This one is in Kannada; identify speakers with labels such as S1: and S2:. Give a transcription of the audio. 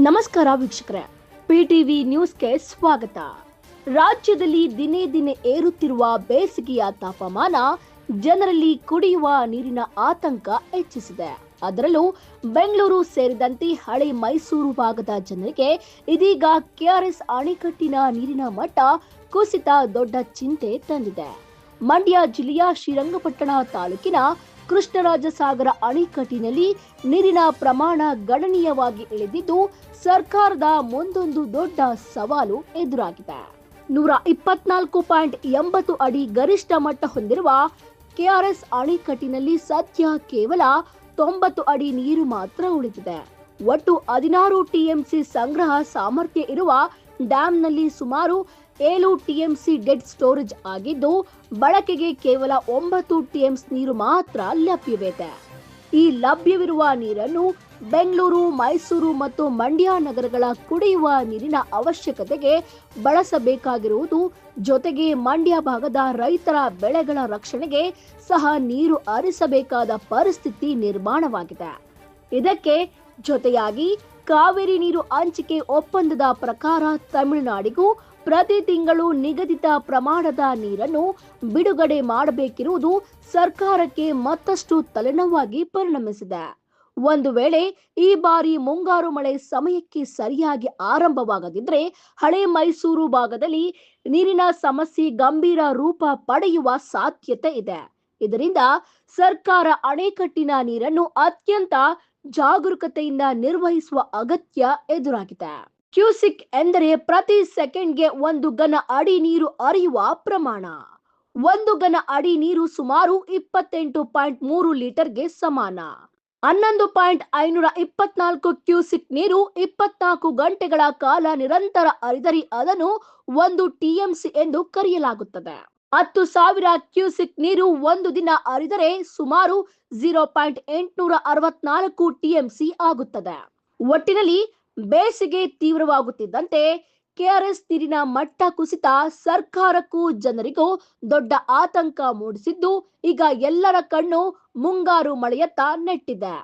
S1: ನಮಸ್ಕಾರ ವೀಕ್ಷಕರೇ, ಪಿಟಿವಿ ನ್ಯೂಸ್ಗೆ ಸ್ವಾಗತ. ರಾಜ್ಯದಲ್ಲಿ ದಿನೇ ದಿನೇ ಏರುತ್ತಿರುವ ಬೇಸಿಗೆಯ ತಾಪಮಾನ ಜನರಲ್ಲಿ ಕುಡಿಯುವ ನೀರಿನ ಆತಂಕ ಹೆಚ್ಚಿಸಿದೆ. ಅದರಲ್ಲೂ ಬೆಂಗಳೂರು ಸೇರಿದಂತೆ ಹಳೆ ಮೈಸೂರು ಭಾಗದ ಜನರಿಗೆ ಇದೀಗ ಕೆಆರ್ಎಸ್ ಅಣೆಕಟ್ಟಿನ ನೀರಿನ ಮಟ್ಟ ಕುಸಿತ ದೊಡ್ಡ ಚಿಂತೆ ತಂದಿದೆ. ಮಂಡ್ಯ ಜಿಲ್ಲೆಯ ಶ್ರೀರಂಗಪಟ್ಟಣ ತಾಲೂಕಿನ ಕೃಷ್ಣರಾಜಸಾಗರ ಅಣೆಕಟ್ಟಿನಲ್ಲಿ ನೀರಿನ ಪ್ರಮಾಣ ಗಣನೀಯವಾಗಿ ಇಳಿದಿದ್ದು ಸರ್ಕಾರದ ಮುಂದೊಂದು ದೊಡ್ಡ ಸವಾಲು ಎದುರಾಗಿದೆ. 124.80 ಅಡಿ ಗರಿಷ್ಠ ಮಟ್ಟ ಹೊಂದಿರುವ ಕೆಆರ್ಎಸ್ ಅಣೆಕಟ್ಟಿನಲ್ಲಿ ಸದ್ಯ ಕೇವಲ 90 ಅಡಿ ನೀರು ಮಾತ್ರ ಉಳಿದಿದೆ. ಒಟ್ಟು 16 ಟಿಎಂಸಿ ಸಂಗ್ರಹ ಸಾಮರ್ಥ್ಯ ಇರುವ ಡ್ಯಾಂನಲ್ಲಿ ಸುಮಾರು 7 ಟಿಎಂಸಿ ಡೆಡ್ ಸ್ಟೋರೇಜ್ ಆಗಿದ್ದು ಬಳಕೆಗೆ ಕೇವಲ 9 ಟಿಎಂಸಿ ನೀರು ಮಾತ್ರ ಲಭ್ಯವಿದೆ. ಈ ಲಭ್ಯವಿರುವ ನೀರನ್ನು ಬೆಂಗಳೂರು, ಮೈಸೂರು ಮತ್ತು ಮಂಡ್ಯ ನಗರಗಳ ಕುಡಿಯುವ ನೀರಿನ ಅವಶ್ಯಕತೆಗೆ ಬಳಸಬೇಕಾಗಿರುವುದು ಜೊತೆಗೆ ಮಂಡ್ಯ ಭಾಗದ ರೈತರ ಬೆಳೆಗಳ ರಕ್ಷಣೆಗೆ ಸಹ ನೀರು ಹರಿಸಬೇಕಾದ ಪರಿಸ್ಥಿತಿ ನಿರ್ಮಾಣವಾಗಿದೆ. ಇದಕ್ಕೆ ಜೊತೆಯಾಗಿ ಕಾವೇರಿ ನೀರು ಹಂಚಿಕೆ ಒಪ್ಪಂದದ ಪ್ರಕಾರ ತಮಿಳುನಾಡಿಗೂ ಪ್ರತಿ ತಿಂಗಳು ನಿಗದಿತ ಪ್ರಮಾಣದ ನೀರನ್ನು ಬಿಡುಗಡೆ ಮಾಡಬೇಕಿರುವುದು ಸರ್ಕಾರಕ್ಕೆ ಮತ್ತಷ್ಟು ತಲೆನೋವಾಗಿ ಪರಿಣಮಿಸಿದೆ. ಒಂದು ವೇಳೆ ಈ ಬಾರಿ ಮುಂಗಾರು ಮಳೆ ಸಮಯಕ್ಕೆ ಸರಿಯಾಗಿ ಆರಂಭವಾಗದಿದ್ದರೆ ಹಳೆ ಮೈಸೂರು ಭಾಗದಲ್ಲಿ ನೀರಿನ ಸಮಸ್ಯೆ ಗಂಭೀರ ರೂಪ ಪಡೆಯುವ ಸಾಧ್ಯತೆ ಇದೆ. ಇದರಿಂದ ಸರ್ಕಾರ ಅಣೆಕಟ್ಟಿನ ನೀರನ್ನು ಅತ್ಯಂತ ಜಾಗರೂಕತೆಯಿಂದ ನಿರ್ವಹಿಸುವ ಅಗತ್ಯ ಎದುರಾಗಿದೆ. ಕ್ಯೂಸಿಕ್ ಎಂದರೆ ಪ್ರತಿ ಸೆಕೆಂಡ್ಗೆ 1 ಘನ ಅಡಿ ನೀರು ಹರಿಯುವ ಪ್ರಮಾಣ. 1 ಘನ ಅಡಿ ನೀರು ಸುಮಾರು 28.3 ಲೀಟರ್ಗೆ ಸಮಾನ. 11.524 ಕ್ಯೂಸಿಕ್ ನೀರು 24 ಗಂಟೆಗಳ ಕಾಲ ನಿರಂತರ ಹರಿದರೆ ಅದನ್ನು 1 ಟಿಎಂಸಿ ಎಂದು ಕರೆಯಲಾಗುತ್ತದೆ. 10,000 ಕ್ಯೂಸಿಕ್ ನೀರು ಒಂದು ದಿನ ಹರಿದರೆ ಸುಮಾರು 0.864 ಟಿಎಂಸಿ ಆಗುತ್ತದೆ. ಒಟ್ಟಿನಲ್ಲಿ ಬೇಸಿಗೆ ತೀವ್ರವಾಗುತ್ತಿದ್ದಂತೆ ಕೆಆರ್ಎಸ್ ನೀರಿನ ಮಟ್ಟ ಕುಸಿತ ಸರ್ಕಾರಕ್ಕೂ ಜನರಿಗೂ ದೊಡ್ಡ ಆತಂಕ ಮೂಡಿಸಿದ್ದು ಈಗ ಎಲ್ಲರ ಕಣ್ಣು ಮುಂಗಾರು ಮಳೆಯತ್ತ ನೆಟ್ಟಿದೆ.